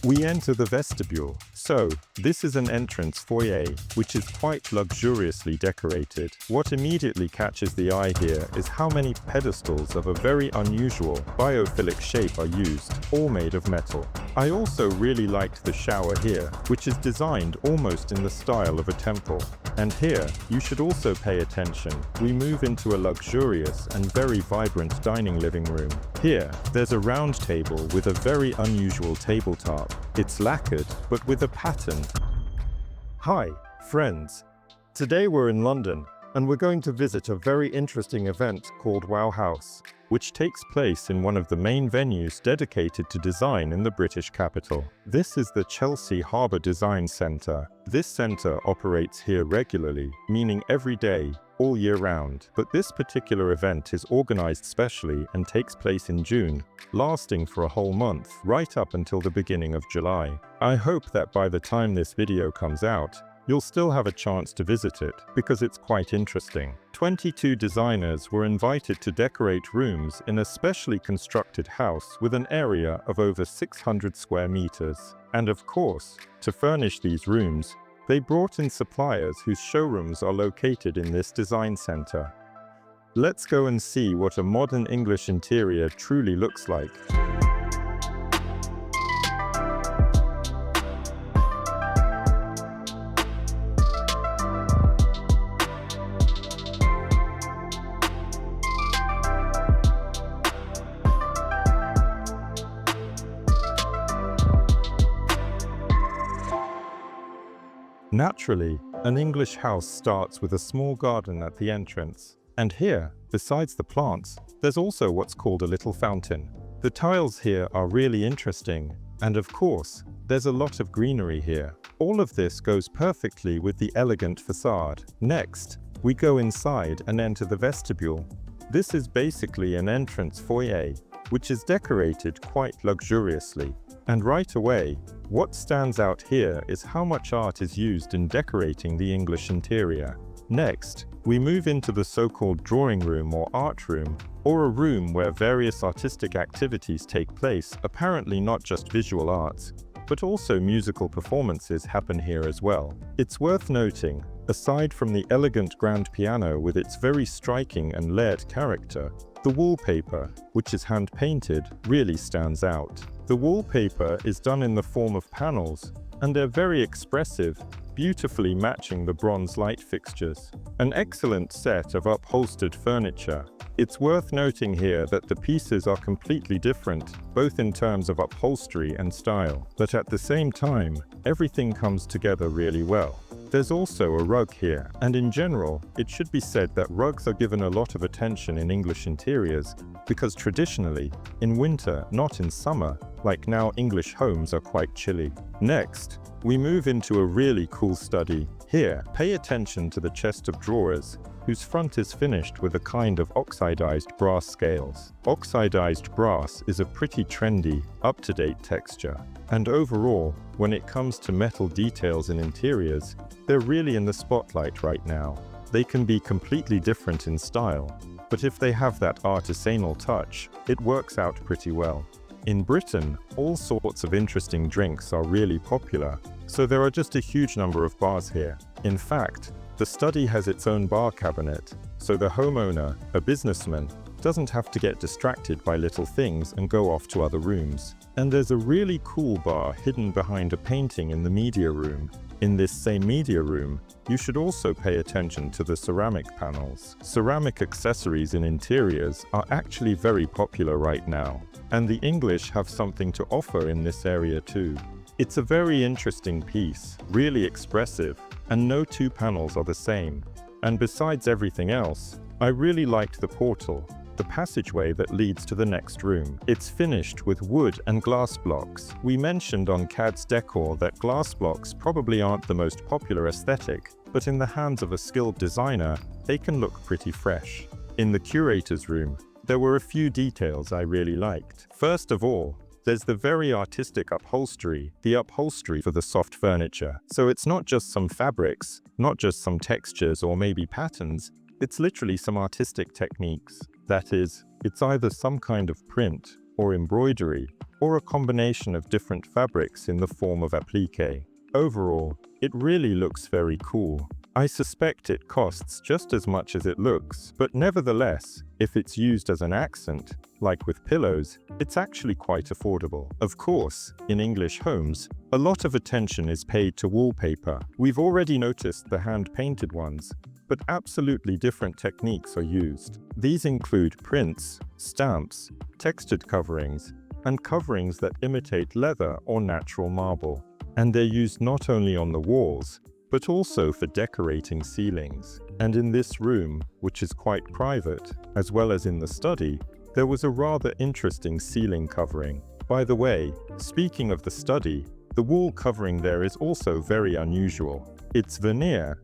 We enter the vestibule. So, this is an entrance foyer, which is quite luxuriously decorated. What immediately catches the eye here is how many pedestals of a very unusual biophilic shape are used, all made of metal. I also really liked the shower here, which is designed almost in the style of a temple. And here, you should also pay attention. We move into a luxurious and very vibrant dining living room. Here, there's a round table with a very unusual tabletop. It's lacquered, but with a pattern. Hi, friends. Today we're in London, and we're going to visit a very interesting event called Wow House, which takes place in one of the main venues dedicated to design in the British capital. This is the Chelsea Harbour Design Centre. This centre operates here regularly, meaning every day, all year round. But this particular event is organised specially and takes place in June, lasting for a whole month, right up until the beginning of July. I hope that by the time this video comes out, you'll still have a chance to visit it, because it's quite interesting. 22 designers were invited to decorate rooms in a specially constructed house with an area of over 600 square meters. And of course, to furnish these rooms, they brought in suppliers whose showrooms are located in this design center. Let's go and see what a modern English interior truly looks like. Naturally, an English house starts with a small garden at the entrance. And here, besides the plants, there's also what's called a little fountain. The tiles here are really interesting, and of course, there's a lot of greenery here. All of this goes perfectly with the elegant facade. Next, we go inside and enter the vestibule. This is basically an entrance foyer, which is decorated quite luxuriously. And right away, what stands out here is how much art is used in decorating the English interior. Next, we move into the so-called drawing room or art room, or a room where various artistic activities take place, apparently not just visual arts, but also musical performances happen here as well. It's worth noting, aside from the elegant grand piano with its very striking and layered character, the wallpaper, which is hand-painted, really stands out. The wallpaper is done in the form of panels, and they're very expressive, beautifully matching the bronze light fixtures. An excellent set of upholstered furniture. It's worth noting here that the pieces are completely different, both in terms of upholstery and style, but at the same time, everything comes together really well. There's also a rug here, and in general, it should be said that rugs are given a lot of attention in English interiors, because traditionally, in winter, not in summer, like now English homes are quite chilly. Next, we move into a really cool study. Here, pay attention to the chest of drawers, whose front is finished with a kind of oxidized brass scales. Oxidized brass is a pretty trendy, up-to-date texture. And overall, when it comes to metal details in interiors, they're really in the spotlight right now. They can be completely different in style, but if they have that artisanal touch, it works out pretty well. In Britain, all sorts of interesting drinks are really popular, so there are just a huge number of bars here. In fact, the study has its own bar cabinet, so the homeowner, a businessman, doesn't have to get distracted by little things and go off to other rooms. And there's a really cool bar hidden behind a painting in the media room. In this same media room, you should also pay attention to the ceramic panels. Ceramic accessories in interiors are actually very popular right now, and the English have something to offer in this area too. It's a very interesting piece, really expressive, and no two panels are the same. And besides everything else, I really liked the portal, the passageway that leads to the next room. It's finished with wood and glass blocks. We mentioned on CAD's decor that glass blocks probably aren't the most popular aesthetic, but in the hands of a skilled designer, they can look pretty fresh. In the curator's room, there were a few details I really liked. First of all, there's the very artistic upholstery, the upholstery for the soft furniture. So it's not just some fabrics, not just some textures or maybe patterns, it's literally some artistic techniques. That is, it's either some kind of print, or embroidery, or a combination of different fabrics in the form of applique. Overall, it really looks very cool. I suspect it costs just as much as it looks, but nevertheless, if it's used as an accent, like with pillows, it's actually quite affordable. Of course, in English homes, a lot of attention is paid to wallpaper. We've already noticed the hand-painted ones, but absolutely different techniques are used. These include prints, stamps, textured coverings, and coverings that imitate leather or natural marble. And they're used not only on the walls, but also for decorating ceilings. And in this room, which is quite private, as well as in the study, there was a rather interesting ceiling covering. By the way, speaking of the study, the wall covering there is also very unusual. It's veneer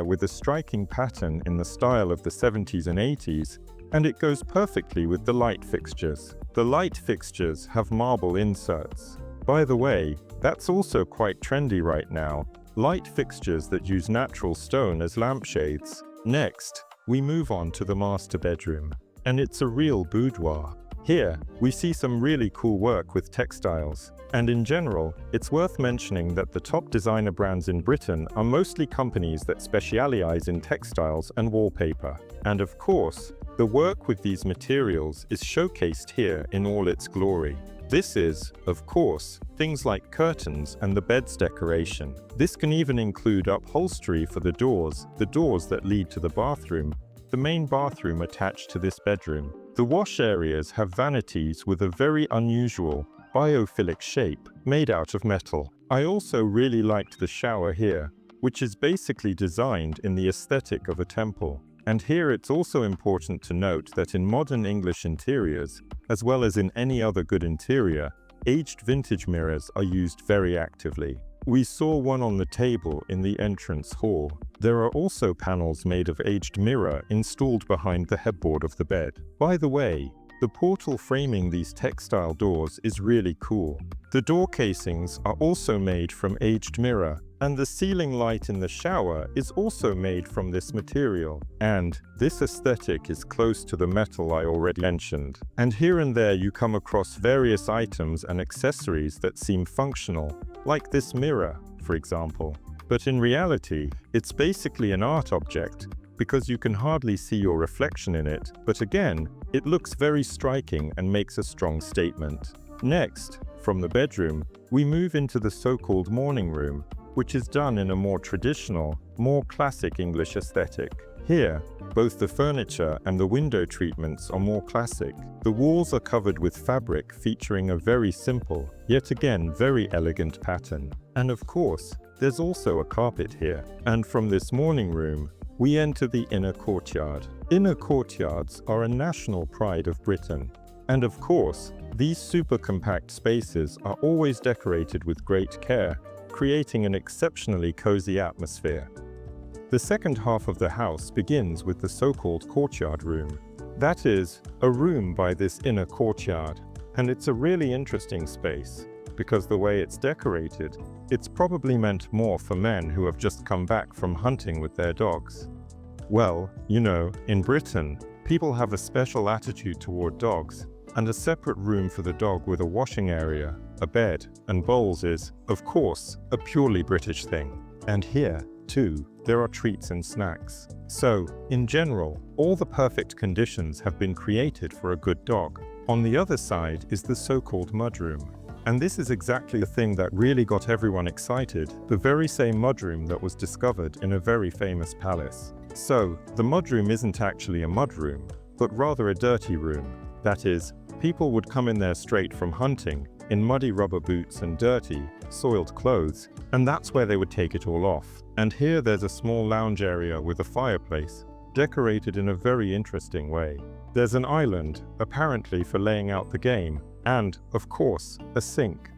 with a striking pattern in the style of the 70s and 80s, and it goes perfectly with the light fixtures. The light fixtures have marble inserts. By the way, that's also quite trendy right now. Light fixtures that use natural stone as lampshades. Next, we move on to the master bedroom, and it's a real boudoir. Here, we see some really cool work with textiles, and in general, it's worth mentioning that the top designer brands in Britain are mostly companies that specialize in textiles and wallpaper. And of course, the work with these materials is showcased here in all its glory. This is, of course, things like curtains and the bed's decoration. This can even include upholstery for the doors that lead to the bathroom, the main bathroom attached to this bedroom. The wash areas have vanities with a very unusual, biophilic shape made out of metal. I also really liked the shower here, which is basically designed in the aesthetic of a temple. And here it's also important to note that in modern English interiors, as well as in any other good interior, aged vintage mirrors are used very actively. We saw one on the table in the entrance hall. There are also panels made of aged mirror installed behind the headboard of the bed. By the way, the portal framing these textile doors is really cool. The door casings are also made from aged mirror, and the ceiling light in the shower is also made from this material. And this aesthetic is close to the metal I already mentioned. And here and there you come across various items and accessories that seem functional, like this mirror, for example. But in reality, it's basically an art object, because you can hardly see your reflection in it, but again, it looks very striking and makes a strong statement. Next, from the bedroom, we move into the so-called morning room, which is done in a more traditional, more classic English aesthetic. Here, both the furniture and the window treatments are more classic. The walls are covered with fabric featuring a very simple, yet again very elegant pattern. And of course, there's also a carpet here. And from this morning room, we enter the inner courtyard. Inner courtyards are a national pride of Britain. And of course, these super compact spaces are always decorated with great care, creating an exceptionally cozy atmosphere. The second half of the house begins with the so-called courtyard room. That is, a room by this inner courtyard. And it's a really interesting space, because the way it's decorated, it's probably meant more for men who have just come back from hunting with their dogs. Well, you know, in Britain, people have a special attitude toward dogs, and a separate room for the dog with a washing area, a bed, and bowls is, of course, a purely British thing. And here, too, there are treats and snacks. So, in general, all the perfect conditions have been created for a good dog. On the other side is the so-called mudroom. And this is exactly the thing that really got everyone excited, the very same mudroom that was discovered in a very famous palace. So, the mudroom isn't actually a mudroom, but rather a dirty room. That is, people would come in there straight from hunting, in muddy rubber boots and dirty, soiled clothes, and that's where they would take it all off. And here there's a small lounge area with a fireplace, decorated in a very interesting way. There's an island, apparently for laying out the game, and, of course, a sink.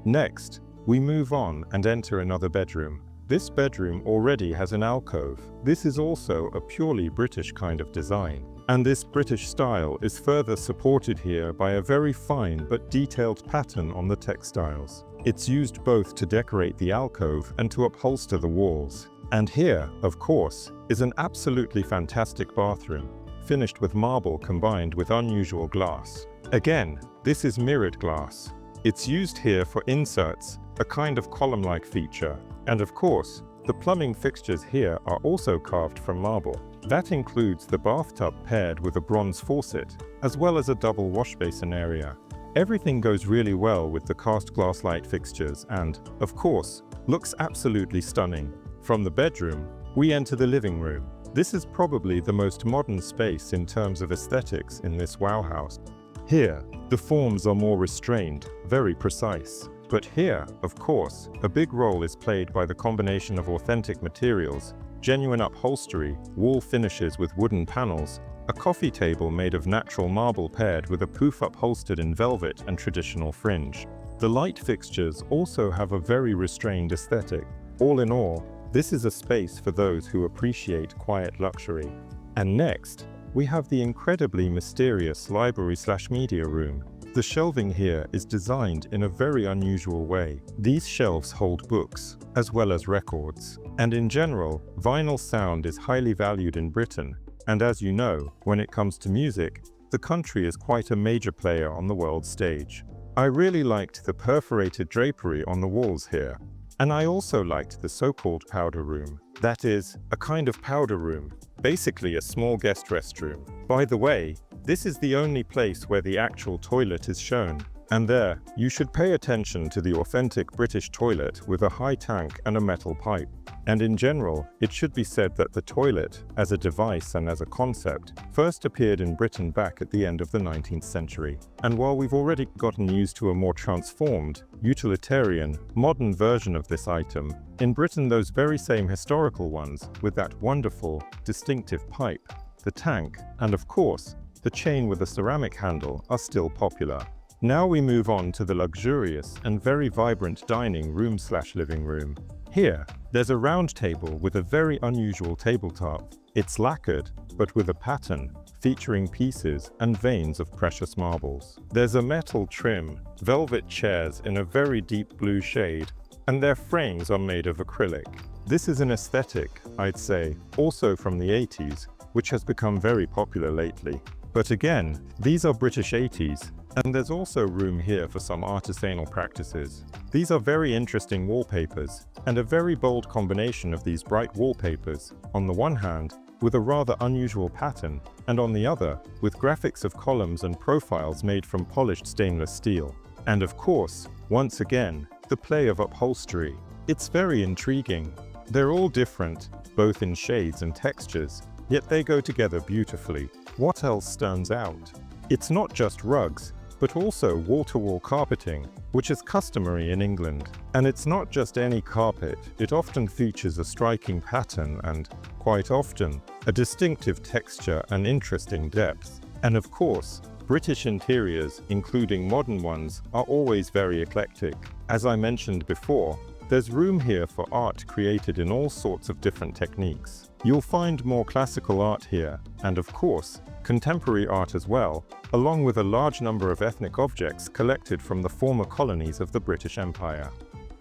Next, we move on and enter another bedroom. This bedroom already has an alcove. This is also a purely British kind of design. And this British style is further supported here by a very fine but detailed pattern on the textiles. It's used both to decorate the alcove and to upholster the walls. And here, of course, is an absolutely fantastic bathroom, finished with marble combined with unusual glass. Again, this is mirrored glass. It's used here for inserts, a kind of column-like feature. And of course, the plumbing fixtures here are also carved from marble. That includes the bathtub paired with a bronze faucet, as well as a double wash basin area. Everything goes really well with the cast glass light fixtures and, of course, looks absolutely stunning. From the bedroom, we enter the living room. This is probably the most modern space in terms of aesthetics in this wow house. Here, the forms are more restrained, very precise. But here, of course, a big role is played by the combination of authentic materials, genuine upholstery, wall finishes with wooden panels, a coffee table made of natural marble paired with a pouf upholstered in velvet and traditional fringe. The light fixtures also have a very restrained aesthetic. All in all, this is a space for those who appreciate quiet luxury. And next, we have the incredibly mysterious library/media room. The shelving here is designed in a very unusual way. These shelves hold books, as well as records. And in general, vinyl sound is highly valued in Britain. And as you know, when it comes to music, the country is quite a major player on the world stage. I really liked the perforated drapery on the walls here. And I also liked the so-called powder room. That is, a kind of powder room, basically a small guest restroom. By the way, this is the only place where the actual toilet is shown. And there, you should pay attention to the authentic British toilet with a high tank and a metal pipe. And in general, it should be said that the toilet, as a device and as a concept, first appeared in Britain back at the end of the 19th century. And while we've already gotten used to a more transformed, utilitarian, modern version of this item, in Britain those very same historical ones, with that wonderful, distinctive pipe, the tank, and of course, the chain with a ceramic handle are still popular. Now we move on to the luxurious and very vibrant dining room/living room. Here, there's a round table with a very unusual tabletop. It's lacquered, but with a pattern, featuring pieces and veins of precious marbles. There's a metal trim, velvet chairs in a very deep blue shade, and their frames are made of acrylic. This is an aesthetic, I'd say, also from the 80s, which has become very popular lately. But again, these are British 80s, and there's also room here for some artisanal practices. These are very interesting wallpapers, and a very bold combination of these bright wallpapers, on the one hand, with a rather unusual pattern, and on the other, with graphics of columns and profiles made from polished stainless steel. And of course, once again, the play of upholstery. It's very intriguing. They're all different, both in shades and textures, yet they go together beautifully. What else stands out? It's not just rugs, but also wall-to-wall carpeting, which is customary in England. And it's not just any carpet, it often features a striking pattern and, quite often, a distinctive texture and interesting depth. And of course, British interiors, including modern ones, are always very eclectic. As I mentioned before, there's room here for art created in all sorts of different techniques. You'll find more classical art here, and of course, contemporary art as well, along with a large number of ethnic objects collected from the former colonies of the British Empire.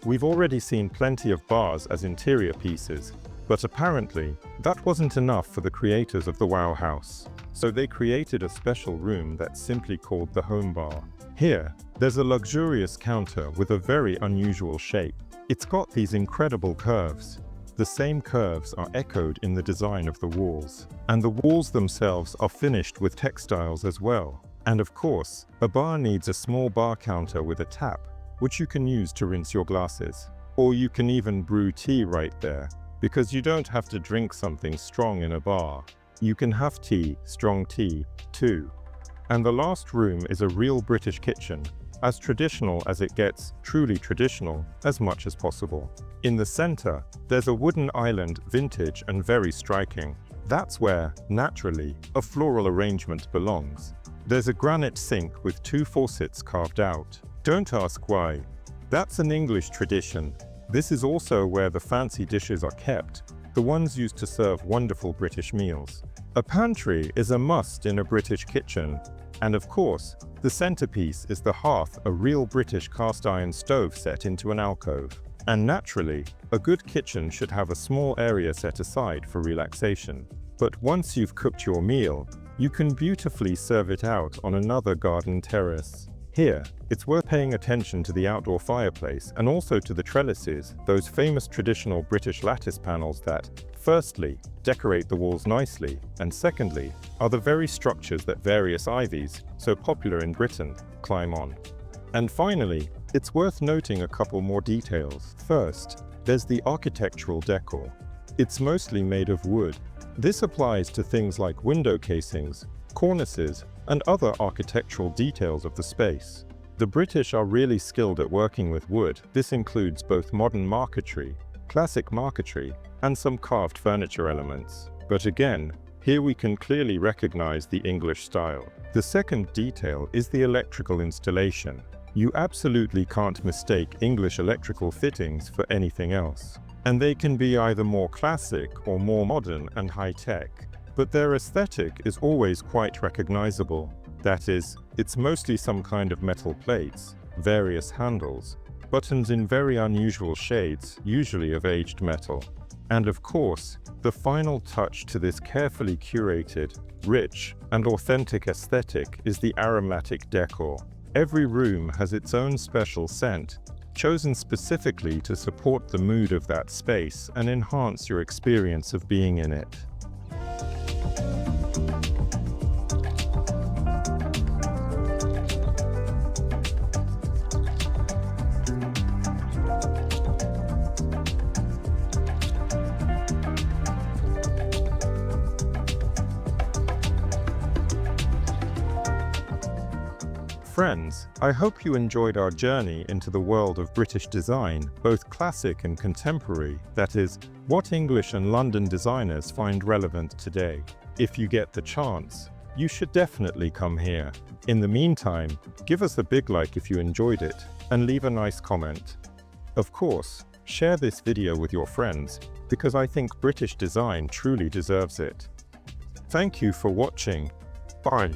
We've already seen plenty of bars as interior pieces, but apparently, that wasn't enough for the creators of the Wow House. So they created a special room that's simply called the Home Bar. Here, there's a luxurious counter with a very unusual shape. It's got these incredible curves. The same curves are echoed in the design of the walls. And the walls themselves are finished with textiles as well. And of course, a bar needs a small bar counter with a tap, which you can use to rinse your glasses. Or you can even brew tea right there, because you don't have to drink something strong in a bar. You can have tea, strong tea, too. And the last room is a real British kitchen, as traditional as it gets, truly traditional, as much as possible. In the center, there's a wooden island, vintage and very striking. That's where, naturally, a floral arrangement belongs. There's a granite sink with 2 faucets carved out. Don't ask why. That's an English tradition. This is also where the fancy dishes are kept, the ones used to serve wonderful British meals. A pantry is a must in a British kitchen. And of course, the centerpiece is the hearth, a real British cast iron stove set into an alcove. And naturally, a good kitchen should have a small area set aside for relaxation. But once you've cooked your meal, you can beautifully serve it out on another garden terrace. Here, it's worth paying attention to the outdoor fireplace and also to the trellises, those famous traditional British lattice panels that, firstly, decorate the walls nicely, and secondly, are the very structures that various ivies, so popular in Britain, climb on. And finally, it's worth noting a couple more details. First, there's the architectural decor. It's mostly made of wood. This applies to things like window casings, cornices, and other architectural details of the space. The British are really skilled at working with wood. This includes both modern marquetry, classic marquetry, and some carved furniture elements. But again, here we can clearly recognize the English style. The second detail is the electrical installation. You absolutely can't mistake English electrical fittings for anything else. And they can be either more classic or more modern and high-tech. But their aesthetic is always quite recognizable. That is, it's mostly some kind of metal plates, various handles, buttons in very unusual shades, usually of aged metal. And of course, the final touch to this carefully curated, rich, and authentic aesthetic is the aromatic decor. Every room has its own special scent, chosen specifically to support the mood of that space and enhance your experience of being in it. Friends, I hope you enjoyed our journey into the world of British design, both classic and contemporary, that is, what English and London designers find relevant today. If you get the chance, you should definitely come here. In the meantime, give us a big like if you enjoyed it, and leave a nice comment. Of course, share this video with your friends, because I think British design truly deserves it. Thank you for watching. Bye.